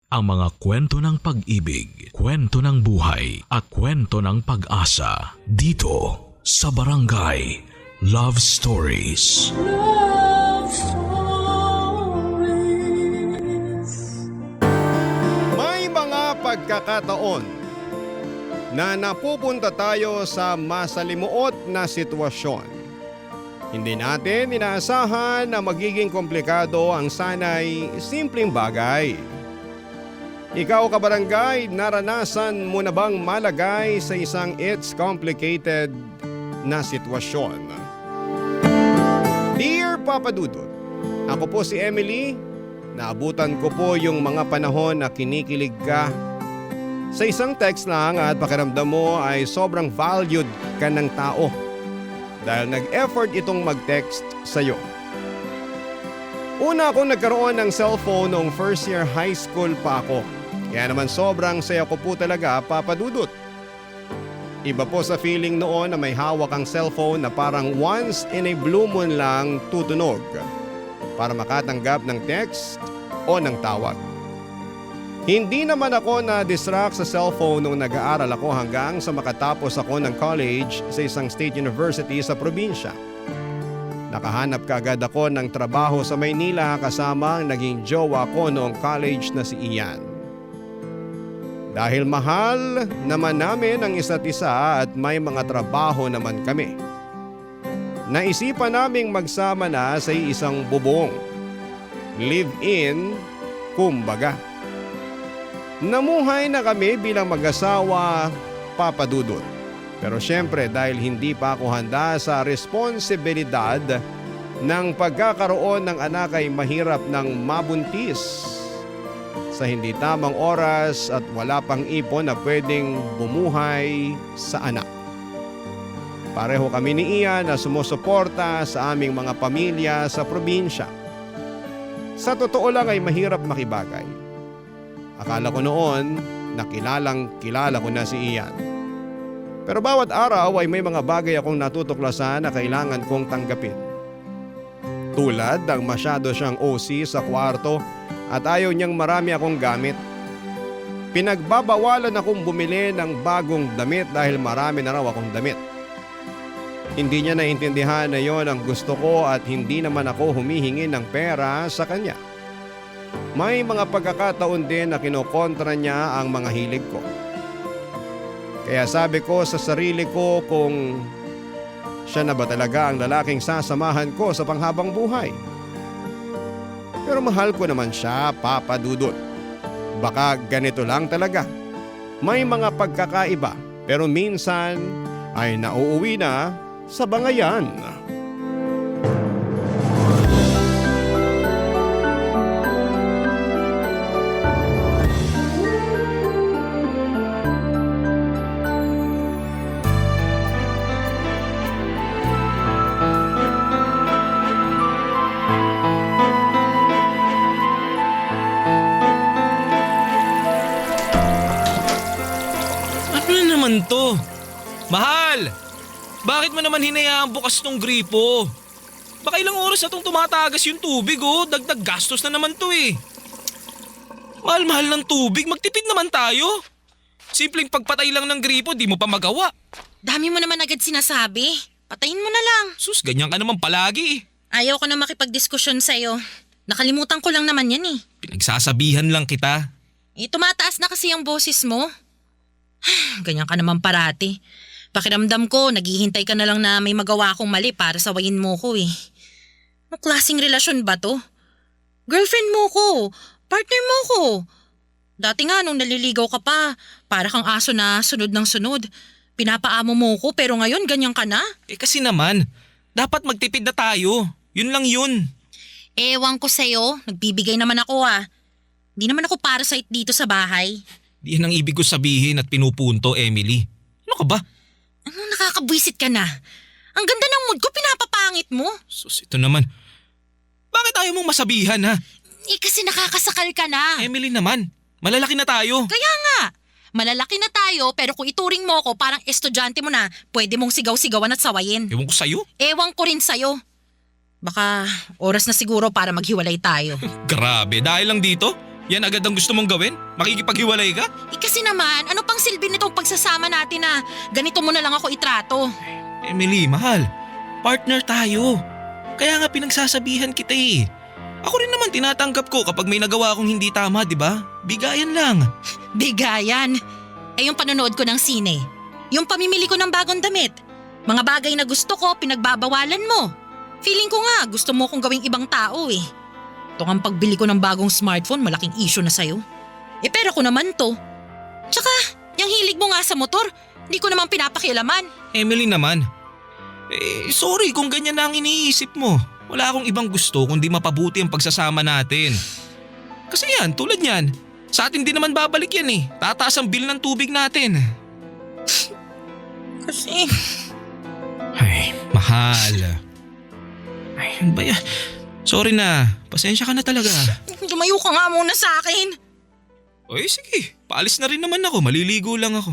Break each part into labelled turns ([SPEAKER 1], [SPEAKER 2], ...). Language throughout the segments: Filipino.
[SPEAKER 1] ang mga kwento ng pag-ibig, kwento ng buhay at kwento ng pag-asa dito sa Barangay Love Stories.
[SPEAKER 2] Love Stories.
[SPEAKER 3] May mga pagkakataon na napupunta tayo sa masalimuot na sitwasyon. Hindi natin inaasahan na magiging komplikado ang sanay simpleng bagay. Ikaw kabarangay, naranasan mo na bang malagay sa isang it's complicated na sitwasyon? Dear Papa Dudut, ako po si Emily. Naabutan ko po yung mga panahon na kinikilig ka. Sa isang text lang at pakiramdam mo ay sobrang valued ka ng tao dahil nag-effort itong mag-text sa'yo. Una akong nagkaroon ng cellphone noong first year high school pa ako. Kaya naman sobrang saya ko po talaga, Papa Dudut. Iba po sa feeling noon na may hawak ang cellphone na parang once in a blue moon lang tutunog para makatanggap ng text o ng tawag. Hindi naman ako na-distract sa cellphone nung nag-aaral ako hanggang sa makatapos ako ng college sa isang state university sa probinsya. Nakahanap kaagad ako ng trabaho sa Maynila kasama ang naging jowa ko noong college na si Ian. Dahil mahal naman namin ang isa't isa at may mga trabaho naman kami, naisipan naming magsama na sa isang bubong. Live-in, kumbaga. Namuhay na kami bilang mag-asawa, Papa Dudut. Pero syempre dahil hindi pa ako handa sa responsibilidad ng pagkakaroon ng anak ay mahirap ng mabuntis sa hindi tamang oras at wala pang ipon na pwedeng bumuhay sa anak. Pareho kami ni Ian na sumusuporta sa aming mga pamilya sa probinsya. Sa totoo lang ay mahirap makibagay. Akala ko noon na kilala ko na si Ian. Pero bawat araw ay may mga bagay akong natutuklasan na kailangan kong tanggapin. Tulad ng masyado siyang OC sa kwarto at ayaw niyang marami akong gamit. Pinagbabawalan akong bumili ng bagong damit dahil marami na raw akong damit. Hindi niya naintindihan na yon ang gusto ko at hindi naman ako humihingi ng pera sa kanya. May mga pagkakataon din na kinokontra niya ang mga hilig ko. Kaya sabi ko sa sarili ko kung siya na ba talaga ang lalaking sasamahan ko sa panghabang buhay. Pero mahal ko naman siya, Papa Dudut. Baka ganito lang talaga. May mga pagkakaiba pero minsan ay nauuwi na sa bangayan.
[SPEAKER 4] Ano na naman to? Mahal! Bakit mo naman hinayaang bukas tong gripo? Baka ilang oras na tong tumatagas yung tubig oh. Dagdag gastos na naman to eh. Mahal-mahal ng tubig, magtipid naman tayo. Simpleng pagpatay lang ng gripo, di mo pa magawa.
[SPEAKER 5] Dami mo naman agad sinasabi. Patayin mo na lang.
[SPEAKER 4] Sus, ganyan ka naman palagi eh.
[SPEAKER 5] Ayaw ko na makipagdiskusyon sa'yo. Nakalimutan ko lang naman yan eh.
[SPEAKER 4] Pinagsasabihan lang kita.
[SPEAKER 5] Tumataas na kasi ang boses mo. Ganyan ka naman parati. Pakiramdam ko, naghihintay ka na lang na may magawa akong mali para sawayin mo ko eh. Anong klaseng relasyon ba to? Girlfriend mo ko, partner mo ko. Dati nga nung naliligaw ka pa, para kang aso na sunod ng sunod. Pinapaamo mo ko pero ngayon ganyan ka na?
[SPEAKER 4] Eh kasi naman, dapat magtipid na tayo. Yun lang yun.
[SPEAKER 5] Ewan ko sa'yo, nagbibigay naman ako ah. Di naman ako parasite dito sa bahay.
[SPEAKER 4] Di yan ang ibig ko sabihin at pinupunto, Emily. Ano ka ba?
[SPEAKER 5] Anong nakakabwisit ka na? Ang ganda ng mood ko, pinapapangit mo.
[SPEAKER 4] Sus, ito naman. Bakit ayaw mong masabihan ha?
[SPEAKER 5] Kasi nakakasakal ka na.
[SPEAKER 4] Emily naman, malalaki na tayo.
[SPEAKER 5] Kaya nga, malalaki na tayo pero kung ituring mo ko parang estudyante mo na, pwede mong sigaw-sigawan at sawayin.
[SPEAKER 4] Ewan ko sa'yo.
[SPEAKER 5] Ewan ko rin sa'yo. Baka oras na siguro para maghiwalay tayo.
[SPEAKER 4] Grabe, dahil lang dito? Yan agad ang gusto mong gawin? Makikipaghiwalay ka?
[SPEAKER 5] Kasi naman, ano pang silbi nitong pagsasama natin na ganito mo na lang ako itrato?
[SPEAKER 4] Emily, mahal. Partner tayo. Kaya nga pinagsasabihan kita eh. Ako rin naman tinatanggap ko kapag may nagawa akong hindi tama, di ba? Bigayan lang.
[SPEAKER 5] Bigayan. Yung panonood ko ng sine. Yung pamimili ko ng bagong damit. Mga bagay na gusto ko, pinagbabawalan mo. Feeling ko nga, gusto mo kong gawing ibang tao eh. Ito ang pagbili ko ng bagong smartphone, malaking issue na sa'yo. Pero ko naman to. Tsaka, yung hilig mo nga sa motor, hindi ko naman pinapakialaman.
[SPEAKER 4] Emily naman. Sorry kung ganyan na ang iniisip mo. Wala akong ibang gusto kundi mapabuti ang pagsasama natin. Kasi yan, tulad yan. Sa atin din naman babalik yan eh. Tataas ang bill ng tubig natin.
[SPEAKER 5] Kasi…
[SPEAKER 4] Ay, mahal. Ay, ano ba yan? Sorry na. Pasensya ka na talaga.
[SPEAKER 5] Lumayo ka nga muna sa akin.
[SPEAKER 4] Oy, sige. Paalis na rin naman ako. Maliligo lang ako.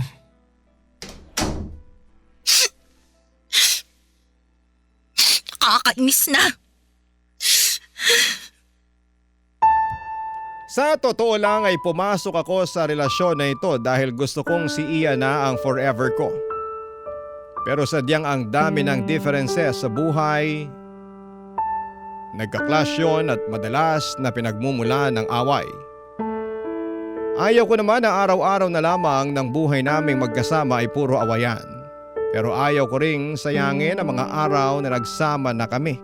[SPEAKER 5] Nakakainis na.
[SPEAKER 3] Sa totoo lang ay pumasok ako sa relasyon na ito dahil gusto kong si Ian na ang forever ko. Pero sadyang ang dami ng differences sa buhay, nagka-clash yun at madalas na pinagmumula ng away. Ayaw ko naman na araw-araw na lamang ng buhay naming magkasama ay puro awayan. Pero ayaw ko ring sayangin ang mga araw na nagsama na kami.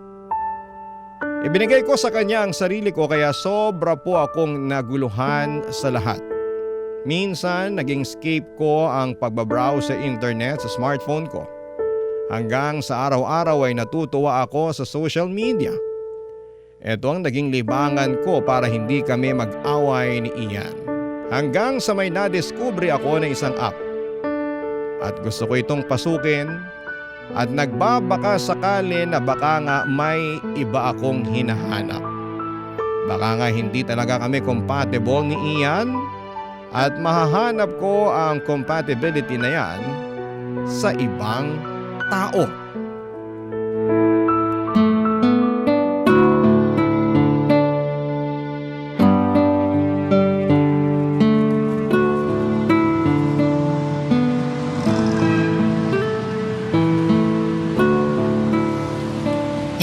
[SPEAKER 3] Ibinigay ko sa kanya ang sarili ko kaya sobra po akong naguluhan sa lahat. Minsan naging escape ko ang pagbabrowse sa internet sa smartphone ko. Hanggang sa araw-araw ay natutuwa ako sa social media. Ito ang naging libangan ko para hindi kami mag-away ni Ian. Hanggang sa may nadiskubre ako ng isang app. At gusto ko itong pasukin at nagbabaka sakali na baka nga may iba akong hinahanap. Baka nga hindi talaga kami compatible ni Ian at mahahanap ko ang compatibility na yan sa ibang tao.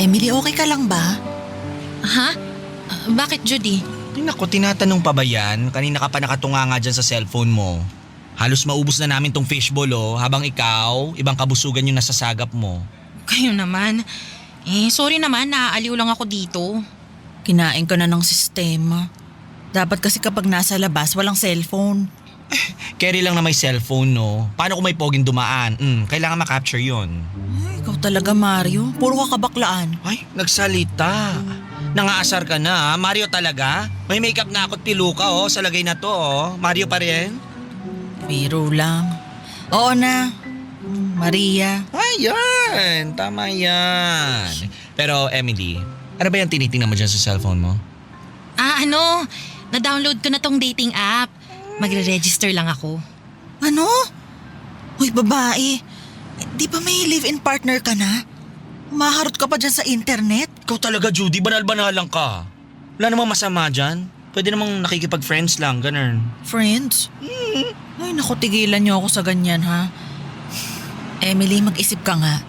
[SPEAKER 6] Emily, okay ka lang ba?
[SPEAKER 5] Ha? Bakit, Judy?
[SPEAKER 7] Ay naku, tinatanong pa ba yan? Kanina ka pa nakatunga nga dyan sa cellphone mo. Halos maubos na namin tong fishbowl habang ikaw, ibang kabusugan yung nasasagap mo.
[SPEAKER 5] Kayo naman. Sorry naman, naaaliw lang ako dito.
[SPEAKER 6] Kinain ka na ng sistema. Dapat kasi kapag nasa labas, walang cellphone.
[SPEAKER 7] Carry lang na may cellphone, no? Paano kung may poging dumaan? Kailangan makapture yun.
[SPEAKER 6] Ay, ikaw talaga, Mario. Puro ka kabaklaan.
[SPEAKER 7] Ay, nagsalita. Nangaasar ka na, ha? Mario talaga? May makeup na ako't piluka, sa lagay na to, Mario pa rin?
[SPEAKER 6] Biro lang. Oo na. Maria.
[SPEAKER 7] Ayan, tama yan. Pero Emily, ano ba yung tinitingnan mo dyan sa cellphone mo?
[SPEAKER 5] Na-download ko na tong dating app. Magre-register lang ako.
[SPEAKER 6] Ano? Uy, babae. Di ba may live-in partner ka na? Maharot ka pa dyan sa internet?
[SPEAKER 7] Ikaw talaga, Judy, banal-banal lang ka. Wala namang masama dyan. Pwede namang nakikipag-friends lang, ganun.
[SPEAKER 6] Friends? Ay, naku, tigilan niyo ako sa ganyan, ha? Emily, mag-isip ka nga.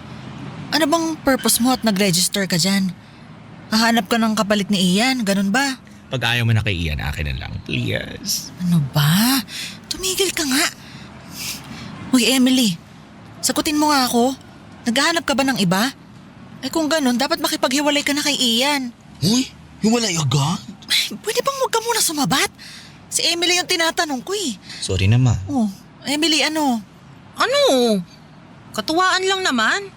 [SPEAKER 6] Ano bang purpose mo at nag-register ka dyan? Hahanap ka ng kapalit ni Ian, ganun ba?
[SPEAKER 7] Pag ayaw mo na kay Ian, akin na lang, please.
[SPEAKER 6] Ano ba? Tumigil ka nga. Uy, Emily, sagutin mo nga ako. Naghahanap ka ba ng iba? Eh kung ganun, dapat makipaghiwalay ka na kay Ian.
[SPEAKER 7] Uy, hiwalay agad?
[SPEAKER 6] Ay, pwede bang huwag ka muna sumabat? Si Emily yung tinatanong ko eh.
[SPEAKER 7] Sorry naman.
[SPEAKER 6] Oh, Emily, ano?
[SPEAKER 5] Ano? Katuwaan lang naman.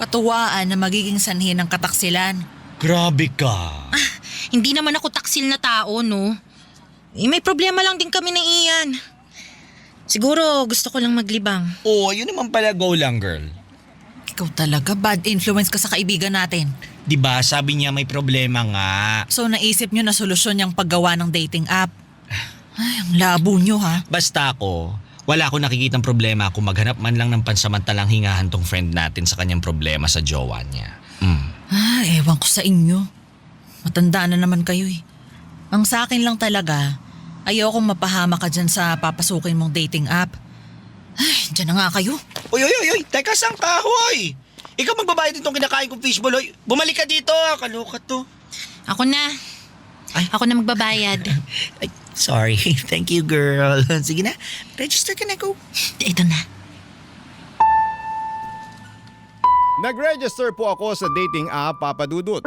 [SPEAKER 6] Katuwaan na magiging sanhi ng kataksilan.
[SPEAKER 7] Grabe ka.
[SPEAKER 5] Hindi naman ako taksil na tao, no? May problema lang din kami ni Ian. Siguro gusto ko lang maglibang.
[SPEAKER 7] Yun naman pala, go lang, girl.
[SPEAKER 6] Ikaw talaga, bad influence ka sa kaibigan natin.
[SPEAKER 7] Diba, sabi niya may problema nga.
[SPEAKER 6] So naisip nyo na solusyon yung paggawa ng dating app. Ay, ang labo nyo ha.
[SPEAKER 7] Basta ako, wala akong nakikitang problema kung maghanap man lang ng pansamantalang hingahan tong friend natin sa kanyang problema sa jowa niya.
[SPEAKER 6] Ewan ko sa inyo. Matanda na naman kayo eh. Ang sa akin lang talaga, Ayokong mapahama ka dyan sa papasukin mong dating app. Ay, dyan na nga kayo.
[SPEAKER 7] Uy, teka saan ka, hoy? Ikaw magbabayad itong kinakain kong fishball, hoy. Bumalik ka dito, kaloka to.
[SPEAKER 5] Ako na.
[SPEAKER 7] Ay.
[SPEAKER 5] Ako na magbabayad.
[SPEAKER 7] Ay, sorry. Thank you, girl. Sige na, register ka na, go.
[SPEAKER 5] Ito na.
[SPEAKER 3] Nag-register po ako sa dating app Papa Dudut.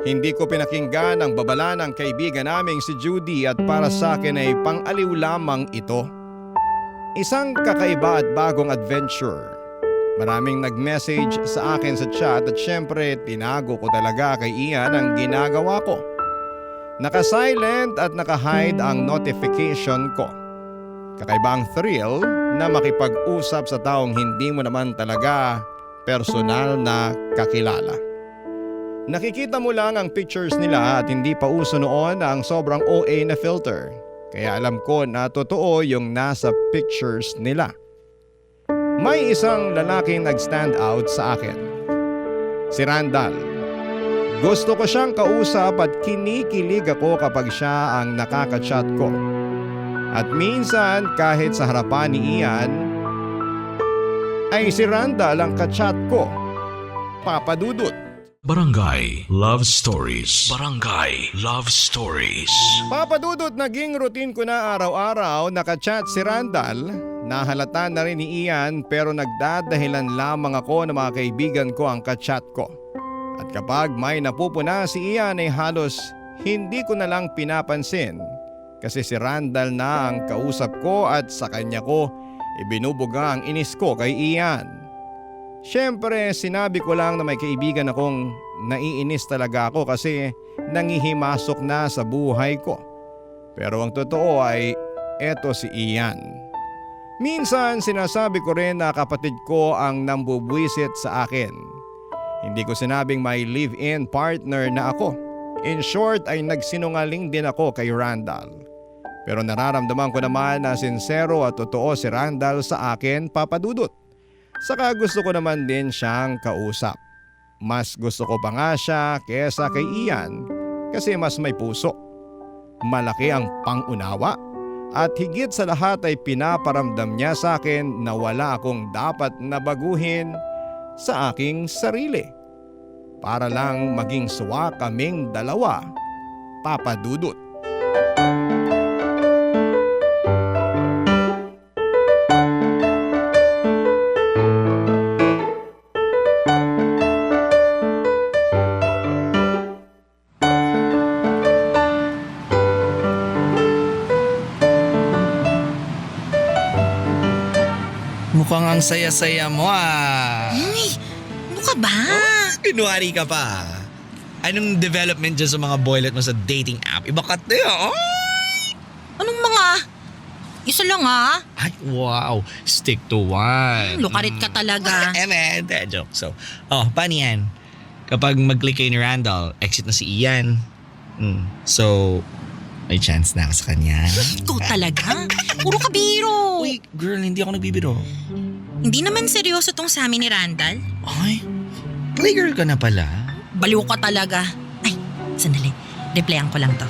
[SPEAKER 3] Hindi ko pinakinggan ang babala ng kaibigan naming si Judy at para sa akin ay pang-aliw lamang ito. Isang kakaiba at bagong adventure. Maraming nag-message sa akin sa chat at syempre tinago ko talaga kay Ian ang ginagawa ko. Naka-silent at naka-hide ang notification ko. Kakaiba ang thrill na makipag-usap sa taong hindi mo naman talaga personal na kakilala. Nakikita mo lang ang pictures nila at hindi pa uso noon ang sobrang OA na filter. Kaya alam ko na totoo yung nasa pictures nila. May isang lalaking nag-stand out sa akin. Si Randall. Gusto ko siyang kausap at kinikilig ako kapag siya ang nakaka-chat ko. At minsan kahit sa harapan ni Ian, ay si Randall ang ka-chat ko. Papa Dudut.
[SPEAKER 1] Barangay Love Stories. Barangay Love Stories.
[SPEAKER 3] Papa Dudut, naging routine ko na araw-araw nakachat si Randall. Nahalata na rin ni Ian pero nagdadahilan lamang ako na mga kaibigan ko ang kachat ko. At kapag may napupuna si Ian ay halos hindi ko na lang pinapansin kasi si Randall na ang kausap ko at sa kanya ko ibinubuga ang inis ko kay Ian. Siyempre, sinabi ko lang na may kaibigan akong naiinis talaga ako kasi nangihimasok na sa buhay ko. Pero ang totoo ay eto si Ian. Minsan sinasabi ko rin na kapatid ko ang nambubwisit sa akin. Hindi ko sinabing may live-in partner na ako. In short ay nagsinungaling din ako kay Randall. Pero nararamdaman ko naman na sincero at totoo si Randall sa akin, Papa Dudut. Saka gusto ko naman din siyang kausap. Mas gusto ko pa nga siya kesa kay Ian kasi mas may puso. Malaki ang pangunawa at higit sa lahat ay pinaparamdam niya sa akin na wala akong dapat na baguhin sa aking sarili. Para lang maging suwa kaming dalawa, Papa Dudut.
[SPEAKER 7] Mukhang ang saya-saya mo
[SPEAKER 5] Ay, ano ka ba?
[SPEAKER 7] Kinuwari ka pa. Anong development dyan sa mga boylet mo sa dating app? Iba ka tayo,
[SPEAKER 5] Anong mga? Isa lang
[SPEAKER 7] Ay, wow. Stick to one.
[SPEAKER 5] Lukarit ka talaga.
[SPEAKER 7] Man, joke. So, paano yan? Kapag mag-click kayo ni Randall, exit na si Ian. So, may chance na ako sa kanya.
[SPEAKER 5] Ikaw talaga? Puro ka biro.
[SPEAKER 7] Uy, girl, hindi ako nagbibiro.
[SPEAKER 5] Hindi naman seryoso tong sa amin ni Randall.
[SPEAKER 7] Ay, playgirl ka na pala.
[SPEAKER 5] Baliw ka talaga. Ay, sandali. Replyan ko lang to.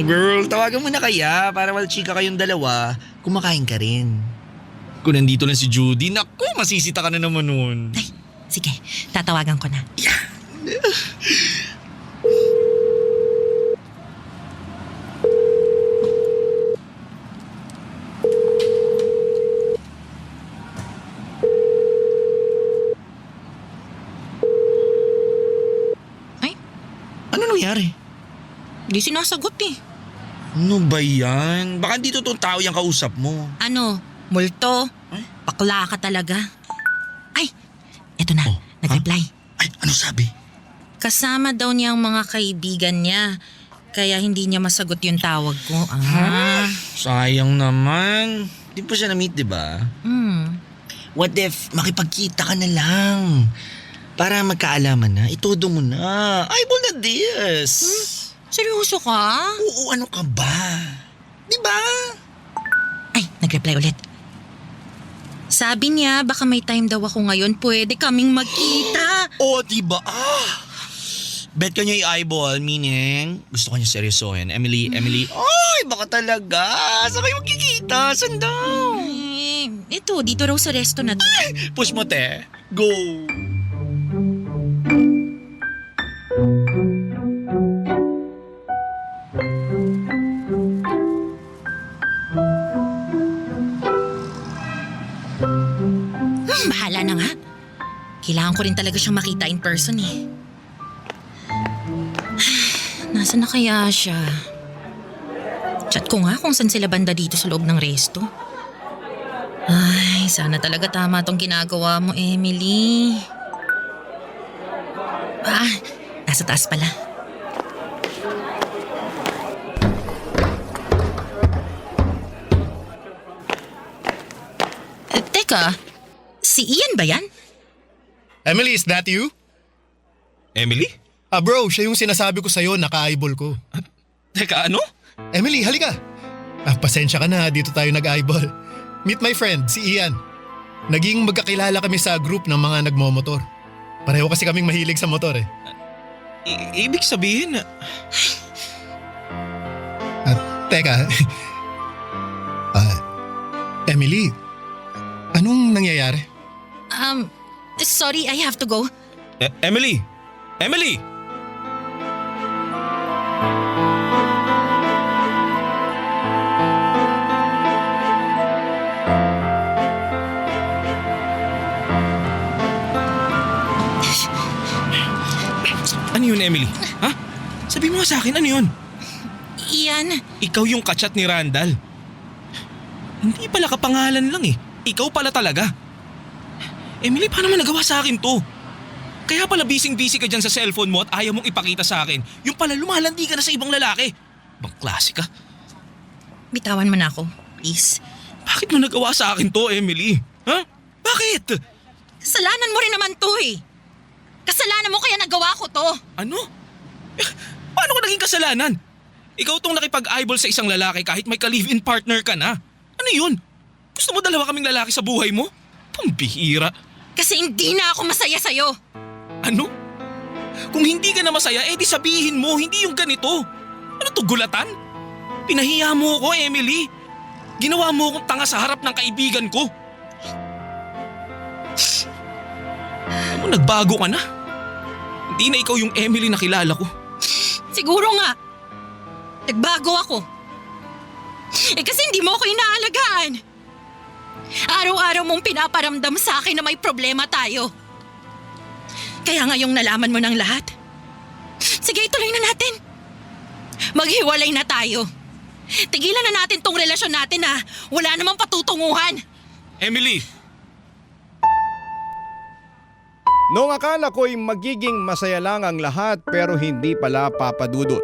[SPEAKER 7] Girl, tawagan mo na kaya para chika kayong dalawa. Kumakain ka rin. Kung nandito lang si Judy, naku, masisita ka na naman nun.
[SPEAKER 5] Ay, sige. Tatawagan ko na.
[SPEAKER 7] Ano nangyari?
[SPEAKER 5] Di sinasagot eh.
[SPEAKER 7] Ano ba yan? Baka dito tong tao yung kausap mo.
[SPEAKER 5] Ano? Multo?
[SPEAKER 7] Ay?
[SPEAKER 5] Bakla ka talaga. Ay, eto na. Nag-reply.
[SPEAKER 7] Ay, ano sabi?
[SPEAKER 5] Kasama daw niya ang mga kaibigan niya. Kaya hindi niya masagot yung tawag ko.
[SPEAKER 7] Sayang naman. Di pa siya na-meet, di ba? What if makipagkita ka na lang? Para magkaalaman na, itodo mo na. Eyeball na this.
[SPEAKER 5] Seryoso ka?
[SPEAKER 7] Oo, ano ka ba? Di ba?
[SPEAKER 5] Ay, nag-reply ulit. Sabi niya, baka may time daw ako ngayon, pwede kaming magkita.
[SPEAKER 7] O, di ba? Bet ka niya i-eyeball, meaning gusto ka niya seryosohin. Emily, Ay, baka talaga. Saan kayo magkikita? Saan daw?
[SPEAKER 5] Ito, dito raw sa resto na to.
[SPEAKER 7] Push mo, te. Go.
[SPEAKER 5] Bahala na nga. Kailangan ko rin talaga siyang makita in person eh. Nasaan na kaya siya? Chat ko nga kung saan sila banda dito sa loob ng resto. Ay, sana talaga tama tong ginagawa mo, Emily. Nasa taas pala. Teka, si Ian ba yan?
[SPEAKER 8] Emily, is that you?
[SPEAKER 4] Emily?
[SPEAKER 8] Bro, siya yung sinasabi ko sa'yo, naka-eyeball ko.
[SPEAKER 4] Teka, ano?
[SPEAKER 8] Emily, halika. Pasensya ka na, dito tayo nag-eyeball. Meet my friend, si Ian. Naging magkakilala kami sa group ng mga nagmomotor. Pareho kasi kaming mahilig sa motor eh.
[SPEAKER 4] Ibig sabihin na...
[SPEAKER 8] Teka. Emily, anong nangyayari?
[SPEAKER 5] Sorry, I have to go.
[SPEAKER 4] Emily! Emily! Ano yun, Emily? Ha? Sabi mo nga sa akin, ano yun?
[SPEAKER 5] Ian,
[SPEAKER 4] Ikaw yung kachat ni Randall. Hindi pala kapangalan lang eh. Ikaw pala talaga. Emily, paano mo nagawa sa akin to? Kaya pala busy-busy ka dyan sa cellphone mo at ayaw mong ipakita sa akin. Yung pala lumalandi ka na sa ibang lalaki. Bang klase ka.
[SPEAKER 5] bitawan mo na ako, please.
[SPEAKER 4] Bakit mo nagawa sa akin to, Emily? Ha? Bakit?
[SPEAKER 5] Kasalanan mo rin naman to eh. Kasalanan mo kaya nagawa ko to.
[SPEAKER 4] Ano? Paano ko naging kasalanan? Ikaw tong nakipag-eyeball sa isang lalaki kahit may ka-live-in partner ka na. Ano yun? Gusto mo dalawa kaming lalaki sa buhay mo? Pambihira.
[SPEAKER 5] Kasi hindi na ako masaya sa'yo.
[SPEAKER 4] Ano? Kung hindi ka na masaya, edi sabihin mo, hindi yung ganito. Ano to, gulatan? Pinahiya mo ako, Emily. Ginawa mo akong tanga sa harap ng kaibigan ko. Alam mo, nagbago ka na. Hindi na ikaw yung Emily na kilala ko.
[SPEAKER 5] Siguro nga. Nagbago ako. Kasi hindi mo ako inaalagaan. Araw-araw mong pinaparamdam sa akin na may problema tayo. Kaya ngayong nalaman mo ng lahat, sige, ituloy na natin. Maghiwalay na tayo. Tigilan na natin tong relasyon natin na wala namang patutunguhan.
[SPEAKER 4] Emily!
[SPEAKER 3] Noong akala ko'y magiging masaya lang ang lahat pero hindi pala, Papa Dudut.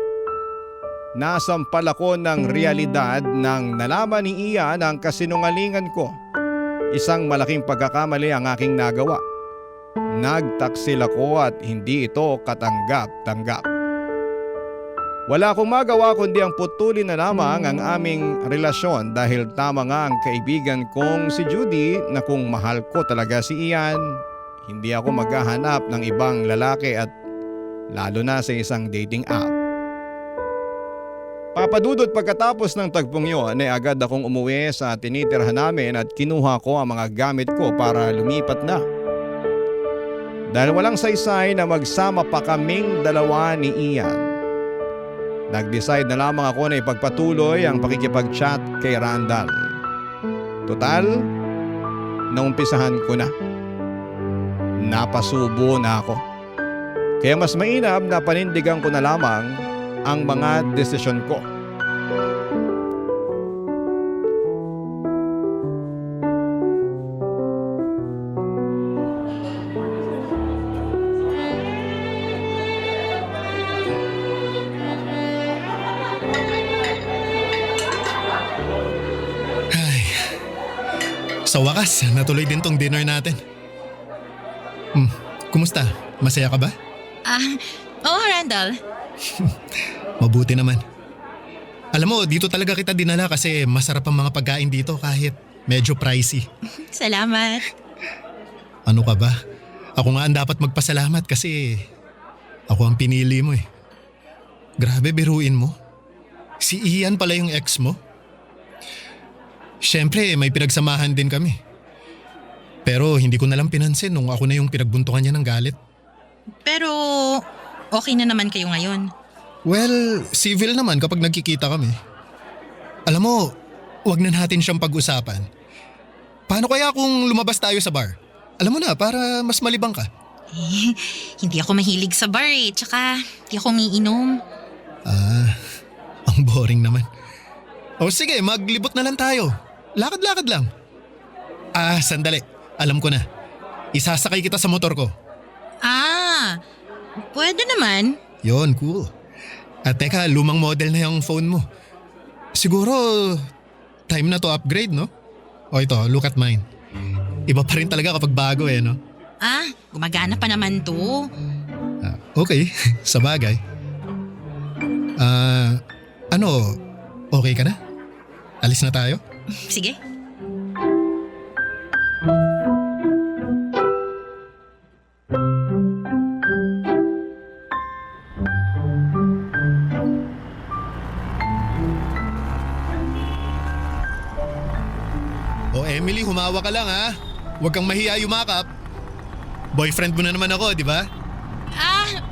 [SPEAKER 3] Nasampal ako ng realidad nang nalaman ni Ian ang kasinungalingan ko. Isang malaking pagkakamali ang aking nagawa. Nagtaksil ako at hindi ito katanggap-tanggap. Wala akong magawa kundi ang putulin na lamang ang aming relasyon dahil tama nga ang kaibigan kong si Judy na kung mahal ko talaga si Ian, hindi ako maghahanap ng ibang lalaki at lalo na sa isang dating app. Papadudot pagkatapos ng tagpong yun ay agad akong umuwi sa tinitirhan namin at kinuha ko ang mga gamit ko para lumipat na. Dahil walang saysay na magsama pa kaming dalawa ni Ian. Nag-decide na lamang ako na ipagpatuloy ang pakikipag-chat kay Randall. Total, naumpisahan ko na. Napasubo na ako. Kaya mas mainam na panindigan ko na lamang ang mga desisyon ko.
[SPEAKER 8] Sa wakas, natuloy din tong dinner natin. Kumusta? Masaya ka ba?
[SPEAKER 5] Randall.
[SPEAKER 8] Mabuti naman. Alam mo, dito talaga kita dinala kasi masarap ang mga pagkain dito kahit medyo pricey.
[SPEAKER 5] Salamat.
[SPEAKER 8] Ano ka ba? Ako nga ang dapat magpasalamat kasi ako ang pinili mo eh. Grabe, biruin mo. Si Ian pala yung ex mo? Siyempre, may pinagsamahan din kami. Pero hindi ko nalang pinansin nung ako na yung pinagbuntungan niya ng galit.
[SPEAKER 5] Pero okay na naman kayo ngayon.
[SPEAKER 8] Well, civil naman kapag nagkikita kami. Alam mo, wag na natin siyang pag-usapan. Paano kaya kung lumabas tayo sa bar? Alam mo na, para mas malibang ka.
[SPEAKER 5] Hindi ako mahilig sa bar eh. Tsaka hindi ako umiinom.
[SPEAKER 8] Ang boring naman. O sige, maglibot na lang tayo. Lakad-lakad lang. Sandali. Alam ko na. Isasakay kita sa motor ko.
[SPEAKER 5] Pwede naman.
[SPEAKER 8] Yon, cool. At teka, lumang model na yung phone mo. Siguro, time na to upgrade, no? O ito, look at mine. Iba pa rin talaga kapag bago no?
[SPEAKER 5] Gumagana pa naman to.
[SPEAKER 8] Okay, sa bagay. Okay ka na? Alis na tayo?
[SPEAKER 5] Sige.
[SPEAKER 8] Emily, humawa ka lang ha. Huwag kang mahiya yumakap. Boyfriend mo na naman ako, di ba?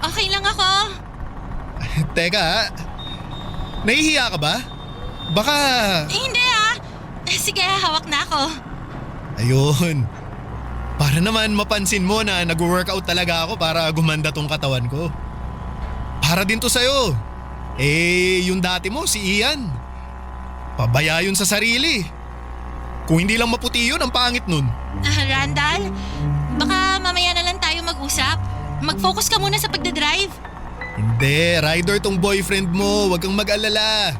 [SPEAKER 5] Okay lang ako.
[SPEAKER 8] Teka ha. Nahihiya ka ba? Baka…
[SPEAKER 5] Hindi Sige, hawak na ako.
[SPEAKER 8] Ayun. Para naman mapansin mo na nag-workout talaga ako para gumanda tong katawan ko. Para din to sa'yo. Yung dati mo, si Ian. Pabaya yun sa sarili. Kung hindi lang maputi yun, ang pangit nun.
[SPEAKER 5] Randall, baka mamaya na lang tayo mag-usap. Mag-focus ka muna sa pagdadrive.
[SPEAKER 8] Hindi, rider tong boyfriend mo. Huwag kang mag-alala.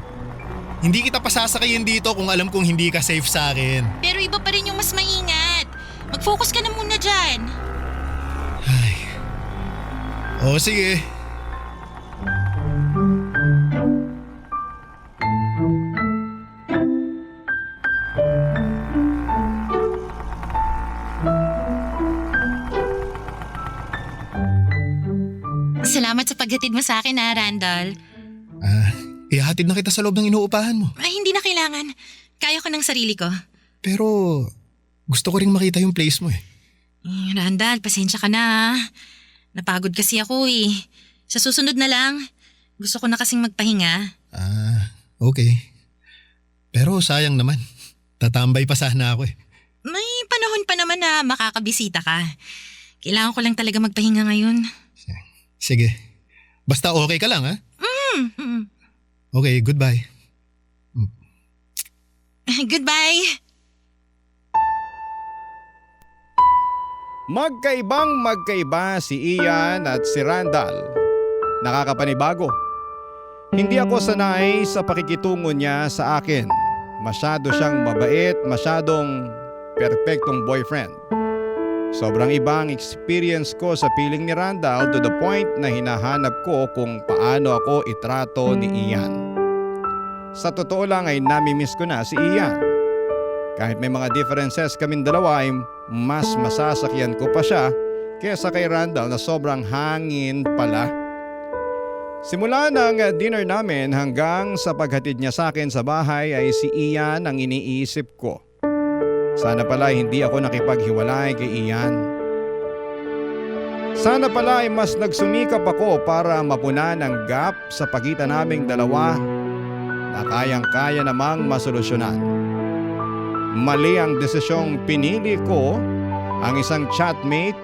[SPEAKER 8] Hindi kita pasasakayin dito kung alam kong hindi ka safe sa akin.
[SPEAKER 5] Pero iba pa rin yung mas maingat. Mag-focus ka na muna dyan.
[SPEAKER 8] Sige.
[SPEAKER 5] Salamat sa paghatid mo sa akin Randall.
[SPEAKER 8] Ihatid na kita sa loob ng inuupahan mo.
[SPEAKER 5] Hindi na kailangan. Kaya ko ng sarili ko.
[SPEAKER 8] Pero gusto ko ring makita yung place mo
[SPEAKER 5] Randall, pasensya ka na. Napagod kasi ako Sa susunod na lang. Gusto ko na kasing magpahinga.
[SPEAKER 8] Okay. Pero sayang naman. Tatambay pa sana ako
[SPEAKER 5] May panahon pa naman na makakabisita ka. Kailangan ko lang talaga magpahinga ngayon.
[SPEAKER 8] Sige. Basta okay ka lang Okay, goodbye.
[SPEAKER 5] Goodbye.
[SPEAKER 3] Magkaibang-magkaiba si Ian at si Randall. Nakakapanibago. Hindi ako sanay sa pakikitungo niya sa akin. Masyado siyang mabait, masyadong perpektong boyfriend. Sobrang iba ang experience ko sa piling ni Randall to the point na hinahanap ko kung paano ako itrato ni Ian. Sa totoo lang ay nami-miss ko na si Ian. Kahit may mga differences kaming dalawa ay mas masasakyan ko pa siya kaysa kay Randall na sobrang hangin pala. Simula ng dinner namin hanggang sa paghatid niya sa akin sa bahay ay si Ian ang iniisip ko. Sana pala hindi ako nakipaghiwalay kay Ian. Sana pala ay mas nagsumikap ako para mapunan ang gap sa pagitan naming dalawa na kayang-kaya namang masolusyonan. Mali ang desisyong pinili ko ang isang chatmate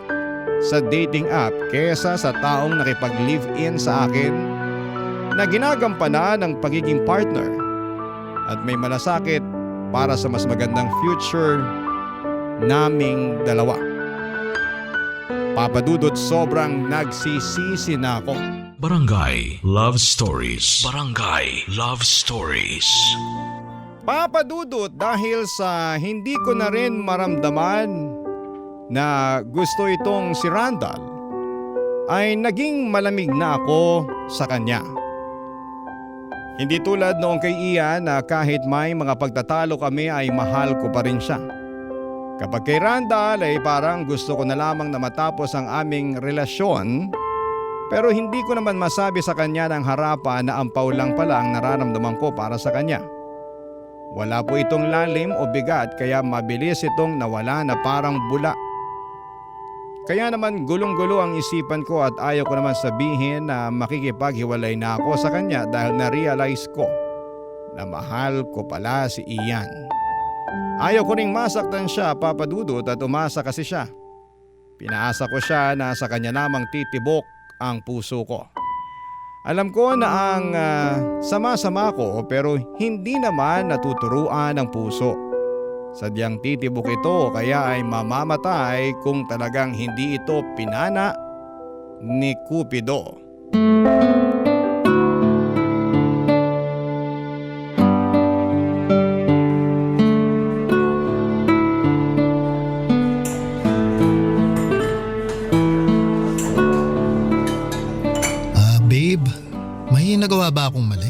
[SPEAKER 3] sa dating app kesa sa taong nakipag-live-in sa akin na ginagampanan ng pagiging partner at may malasakit para sa mas magandang future naming dalawa. Papa Dudut, sobrang nagsisisi na ako.
[SPEAKER 1] Barangay Love Stories. Barangay Love Stories.
[SPEAKER 3] Papa Dudut, dahil sa hindi ko na rin maramdaman na gusto itong si Randall, ay naging malamig na ako sa kanya. Hindi tulad noong kay Ian na kahit may mga pagtatalo kami ay mahal ko pa rin siya. Kapag kay Randall ay parang gusto ko na lamang na matapos ang aming relasyon Pero hindi ko naman masabi sa kanya ng harapan na ampaw lang pala ang nararamdaman ko para sa kanya. Wala po itong lalim o bigat kaya mabilis itong nawala na parang bula. Kaya naman gulong-gulo ang isipan ko at ayaw ko naman sabihin na makikipaghiwalay na ako sa kanya dahil na-realize ko na mahal ko pala si Ian. Ayaw ko ring masaktan siya, Papa Dudut, at umasa kasi siya. Pinaasa ko siya na sa kanya namang titibok ang puso ko. Alam ko na ang sama-sama ko pero hindi naman natuturuan ng puso. Sadyang titibok ito kaya ay mamamatay kung talagang hindi ito pinana ni Cupido.
[SPEAKER 8] Babe, may nagawa ba akong mali?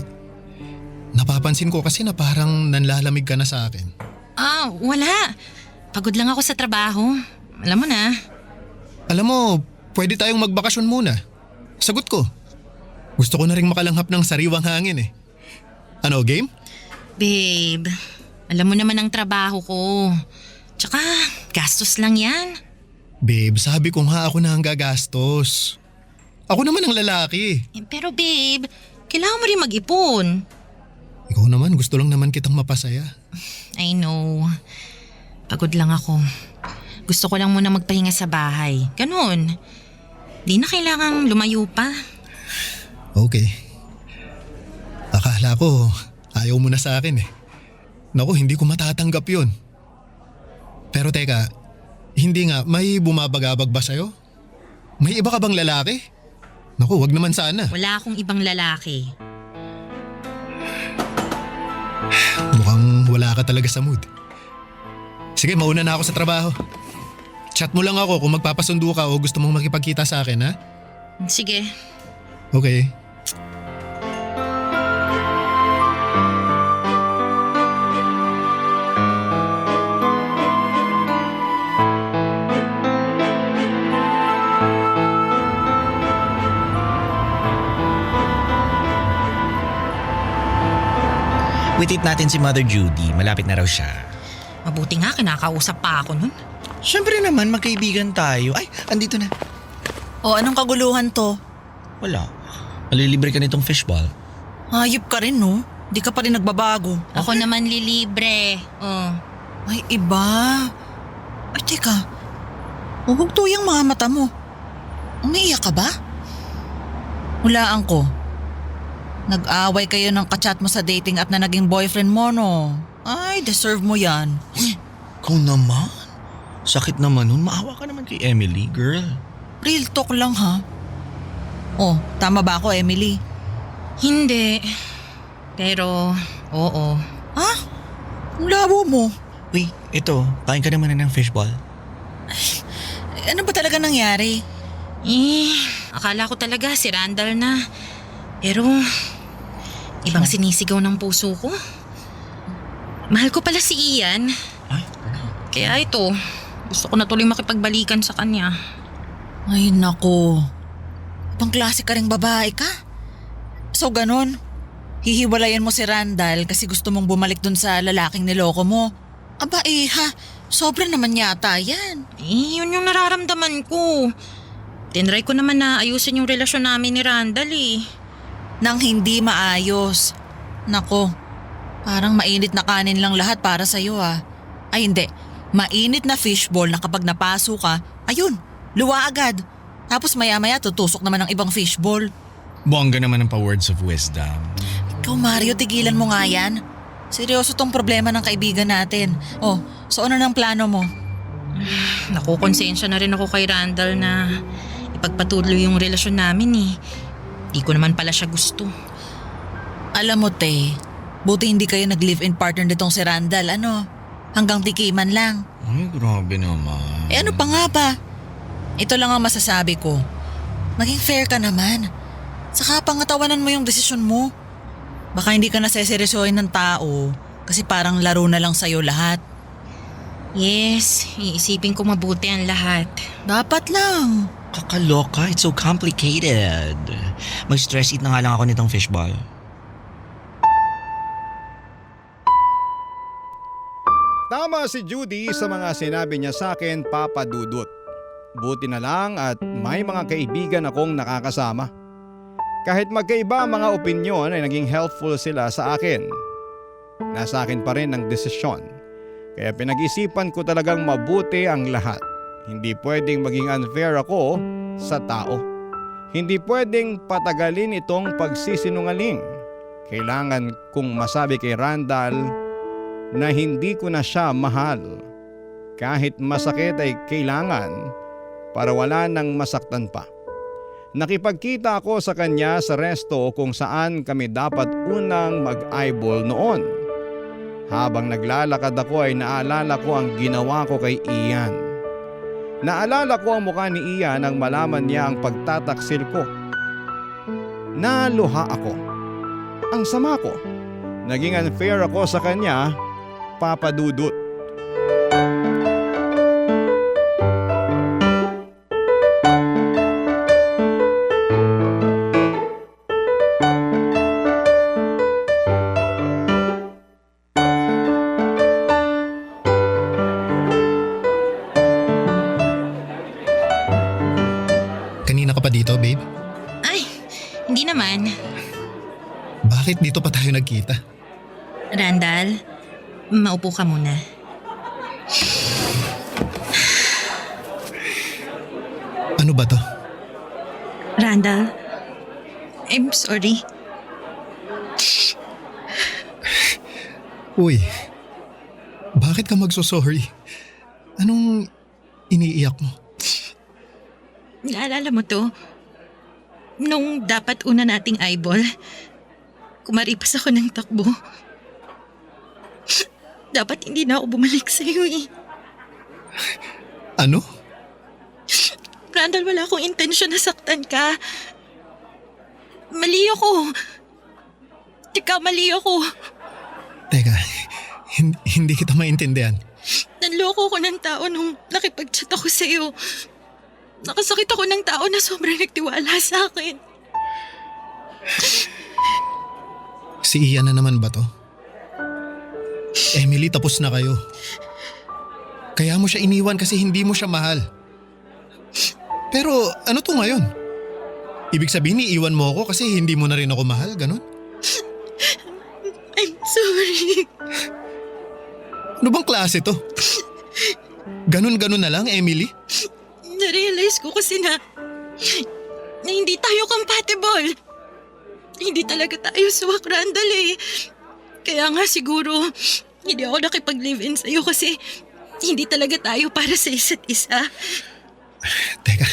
[SPEAKER 8] Napapansin ko kasi na parang nanlalamig ka na sa akin.
[SPEAKER 5] Wala. Pagod lang ako sa trabaho. Alam mo na.
[SPEAKER 8] Alam mo, pwede tayong magbakasyon muna. Sagot ko. Gusto ko na rin makalanghap ng sariwang hangin eh. Ano, game?
[SPEAKER 5] Babe, alam mo naman ang trabaho ko. Tsaka, gastos lang yan.
[SPEAKER 8] Babe, sabi ko nga ako na ang gagastos. Ako naman ang lalaki.
[SPEAKER 5] Pero babe, kailangan mo rin mag-ipon.
[SPEAKER 8] Ikaw naman, gusto lang naman kitang mapasaya.
[SPEAKER 5] I know. Pagod lang ako. Gusto ko lang muna magpahinga sa bahay. Ganun. Di na kailangang lumayo pa.
[SPEAKER 8] Okay. Akala ko, ayaw mo na sa akin eh. Naku, hindi ko matatanggap yun. Pero teka, hindi nga, may bumabagabag ba sa'yo? May iba ka bang lalaki? Naku, wag naman sana.
[SPEAKER 5] Wala akong ibang lalaki.
[SPEAKER 8] Mukhang wala ka talaga sa mood. Sige, mauna na ako sa trabaho. Chat mo lang ako kung magpapasundo ka o gusto mong makipagkita sa akin, ha?
[SPEAKER 5] Sige.
[SPEAKER 8] Okay.
[SPEAKER 7] Wait natin si Mother Judy. Malapit na raw siya.
[SPEAKER 5] Mabuti nga, kinakausap pa ako nun.
[SPEAKER 7] Siyempre naman, magkaibigan tayo. Ay, andito na.
[SPEAKER 6] O anong kaguluhan to?
[SPEAKER 7] Wala. Malilibre ka nitong fishball.
[SPEAKER 6] Hayop ka rin no? Di ka pa rin nagbabago.
[SPEAKER 5] Ako naman lilibre. Oh.
[SPEAKER 6] Ay iba. Ay teka. Hubog tuyang mga mata mo. Umiiyak ka ba? Hulaan ko. Nag-away kayo ng kachat mo sa dating app na naging boyfriend mo, no? Ay, deserve mo yan.
[SPEAKER 7] Ikaw naman? Sakit naman nun. Maawa ka naman kay Emily, girl.
[SPEAKER 6] Real talk lang, ha? Oh, tama ba ako, Emily?
[SPEAKER 5] Hindi. Pero, oo.
[SPEAKER 6] Ha? Ang labo mo.
[SPEAKER 7] Uy, ito. Kain ka naman na ng fishball.
[SPEAKER 6] Ano ba talaga nangyari?
[SPEAKER 5] Akala ko talaga si Randall na. Pero, ibang sinisigaw ng puso ko. Mahal ko pala si Ian.
[SPEAKER 7] Ay?
[SPEAKER 5] Kaya ito, gusto ko na tuloy makipagbalikan sa kanya.
[SPEAKER 6] Ay, nako. Ibang klase ka ring babae ka. So, ganon. Hihiwalayan mo si Randall kasi gusto mong bumalik dun sa lalaking niloko mo. Aba ha, sobra naman yata yan.
[SPEAKER 5] Yun yung nararamdaman ko. Tinry ko naman na ayusin yung relasyon namin ni Randall
[SPEAKER 6] Nang hindi maayos. Nako, parang mainit na kanin lang lahat para sa'yo Ay hindi, mainit na fishball na kapag napaso ka, ayun, luwa agad. Tapos maya-maya tutusok naman ng ibang fishball.
[SPEAKER 7] Bongga naman ang pa-words of wisdom.
[SPEAKER 6] Ikaw Mario, tigilan mo nga yan. Seryoso tong problema ng kaibigan natin. Oh, so ano ng plano mo?
[SPEAKER 5] Nakukonsensya na rin ako kay Randall na ipagpatuloy yung relasyon namin Di ko naman pala siya gusto.
[SPEAKER 6] Alam mo, te, buti hindi kayo nag-live-in partner nitong si Randall, hanggang tikiman lang.
[SPEAKER 7] Ay, grabe naman.
[SPEAKER 6] Ano pa nga ba? Ito lang ang masasabi ko. Maging fair ka naman. Saka pangatawanan mo yung desisyon mo. Baka hindi ka naseseryosohin ng tao kasi parang laro na lang sa'yo lahat.
[SPEAKER 5] Yes, iisipin ko mabuti ang lahat.
[SPEAKER 6] Dapat lang.
[SPEAKER 7] Kakaloka, it's so complicated. Mag-stress eat na nga lang ako nitong fishball.
[SPEAKER 3] Tama si Judy sa mga sinabi niya sa akin, Papa Dudut. Buti na lang at may mga kaibigan akong nakakasama. Kahit magkaiba ang mga opinyon ay naging helpful sila sa akin. Nasa akin pa rin ang desisyon. Kaya pinag-isipan ko talagang mabuti ang lahat. Hindi pwedeng maging unfair ako sa tao. Hindi pwedeng patagalin itong pagsisinungaling. Kailangan kong masabi kay Randall na hindi ko na siya mahal. Kahit masakit ay kailangan para wala nang masaktan pa. Nakipagkita ako sa kanya sa resto kung saan kami dapat unang mag-eyeball noon. Habang naglalakad ako ay naalala ko ang ginawa ko kay Ian. Naalala ko ang mukha ni Ian nang malaman niya ang pagtataksil ko. Naluha ako. Ang sama ko. Naging unfair ako sa kanya, Papa Dudut.
[SPEAKER 8] Kanina ka pa dito, babe?
[SPEAKER 5] Ay, hindi naman.
[SPEAKER 8] Bakit dito pa tayo nagkita?
[SPEAKER 5] Randall, maupo ka muna.
[SPEAKER 8] Ano ba to?
[SPEAKER 5] Randall, I'm sorry.
[SPEAKER 8] Uy, bakit ka magsosorry? Anong iniiyak mo?
[SPEAKER 5] Naalala mo to? Nung dapat una nating eyeball, kumaripas ako ng takbo. Dapat hindi na ako bumalik sa'yo eh.
[SPEAKER 8] Ano?
[SPEAKER 5] Randall, wala akong intensyon na saktan ka. Mali ako. Mali ako.
[SPEAKER 8] Teka, hindi kita maintindihan.
[SPEAKER 5] Nanloko ko ng tao nung nakipag-chat ako sa'yo. Nakasakit ako ng tao na sobrang nagtiwala sa akin.
[SPEAKER 8] Si Ian na naman ba to? Emily, tapos na kayo. Kaya mo siya iniwan kasi hindi mo siya mahal. Pero ano to ngayon? Ibig sabihin iiwan mo ako kasi hindi mo na rin ako mahal, ganun?
[SPEAKER 5] I'm sorry.
[SPEAKER 8] Ano bang klase to? Ganun-ganun na lang, Emily?
[SPEAKER 5] Na-realize ko kasi na hindi tayo compatible. Hindi talaga tayo swak, Randall eh. Kaya nga siguro hindi ako nakipag-live-in sa'yo kasi hindi talaga tayo para sa isa't isa.
[SPEAKER 8] Teka,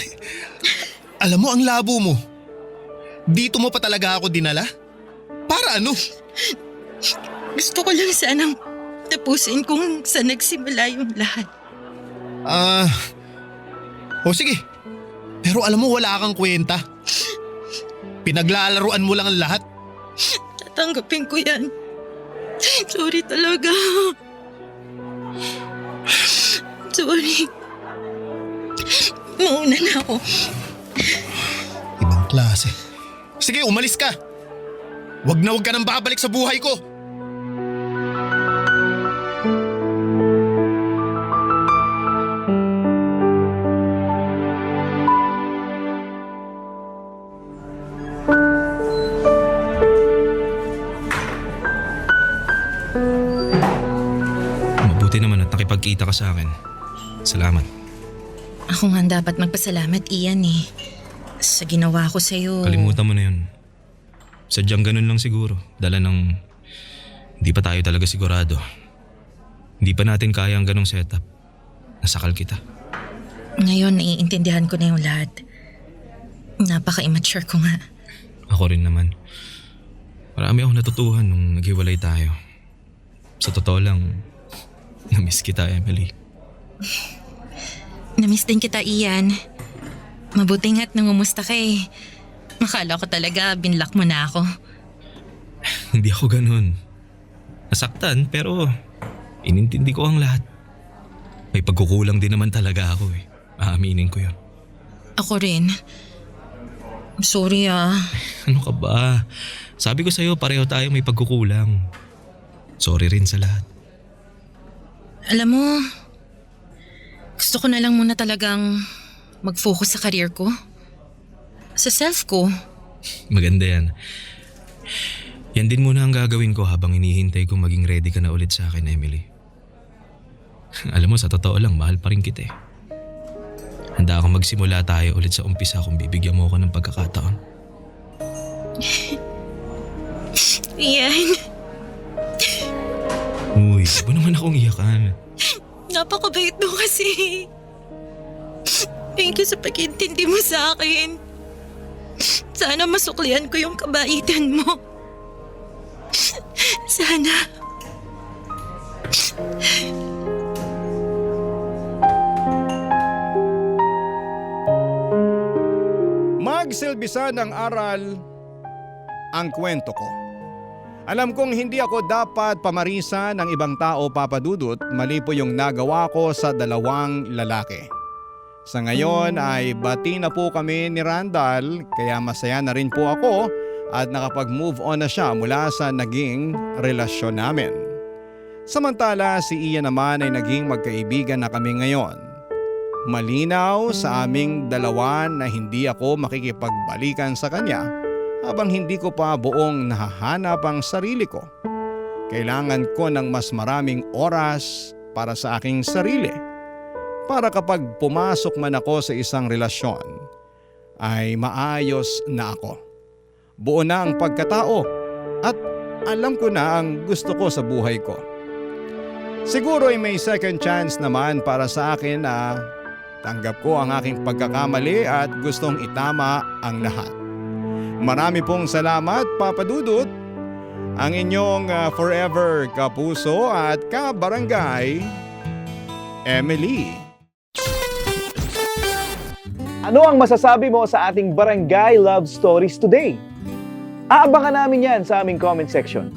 [SPEAKER 8] alam mo ang labo mo. Dito mo pa talaga ako dinala? Para ano?
[SPEAKER 5] Gusto ko lang sanang tapusin kung saan nagsimula yung lahat.
[SPEAKER 8] O sige. Pero alam mo wala kang kwenta. Pinaglalaruan mo lang ang lahat.
[SPEAKER 5] Tatanggapin ko yan. Sorry talaga. Sorry. Mauna na ako.
[SPEAKER 8] Ibang klase. Sige, umalis ka. Wag ka nang babalik sa buhay ko.
[SPEAKER 4] Mabuti naman at nakipagkita ka sa akin. Salamat.
[SPEAKER 5] Ako nga dapat magpasalamat, Ian eh. Sa ginawa ko sa'yo.
[SPEAKER 4] Kalimutan mo na yun. Sadyang ganun lang siguro. Dala ng hindi pa tayo talaga sigurado. Hindi pa natin kaya ang ganong setup. Nasakal kita.
[SPEAKER 5] Ngayon, naiintindihan ko na yung lahat. Napaka-immature ko nga.
[SPEAKER 4] Ako rin naman. Marami akong natutuhan nung naghiwalay tayo. Sa totoo lang, namiss kita, Emily.
[SPEAKER 5] Namiss din kita, Ian. Mabuti nga't nangumusta ka eh. Akala ko talaga binlock mo na ako.
[SPEAKER 4] Hindi ako ganun. Nasaktan pero inintindi ko ang lahat. May pagkukulang din naman talaga ako eh. Aaminin ko yun.
[SPEAKER 5] Ako rin. Sorry
[SPEAKER 4] Ano ka ba? Sabi ko sa'yo, pareho tayong may pagkukulang. Sorry rin sa lahat.
[SPEAKER 5] Alam mo, gusto ko na lang muna talagang mag-focus sa career ko. Sa self ko.
[SPEAKER 4] Maganda yan. Yan din muna ang gagawin ko habang inihintay ko maging ready ka na ulit sa akin, Emily. Alam mo, sa totoo lang, mahal pa rin kita eh. Handa akong magsimula tayo ulit sa umpisa kung bibigyan mo ako ng pagkakataon.
[SPEAKER 5] Ian,
[SPEAKER 4] Uy, ba naman akong iyakan?
[SPEAKER 5] napakabait mo kasi. Thank you sa pag-intindi mo sa akin. Sana masuklian ko yung kabaitan mo. Sana.
[SPEAKER 3] Magsilbisa ng aral ang kwento ko. Alam kong hindi ako dapat pamarisan ng ibang tao, Papa Dudut, mali po yung nagawa ko sa dalawang lalaki. Sa ngayon ay bati na po kami ni Randall, kaya masaya na rin po ako at nakapag-move on na siya mula sa naging relasyon namin. Samantala si Ian naman ay naging magkaibigan na kami ngayon. Malinaw sa aming dalawa na hindi ako makikipagbalikan sa kanya habang hindi ko pa buong nahahanap ang sarili ko. Kailangan ko ng mas maraming oras para sa aking sarili. Para kapag pumasok man ako sa isang relasyon, ay maayos na ako. Buo na ang pagkatao at alam ko na ang gusto ko sa buhay ko. Siguro ay may second chance naman para sa akin na tanggap ko ang aking pagkakamali at gustong itama ang lahat. Marami pong salamat, Papa Dudut. Ang inyong forever kapuso at kabarangay, Emily.
[SPEAKER 9] Ano ang masasabi mo sa ating Barangay Love Stories today? Aabangan namin yan sa aming comment section.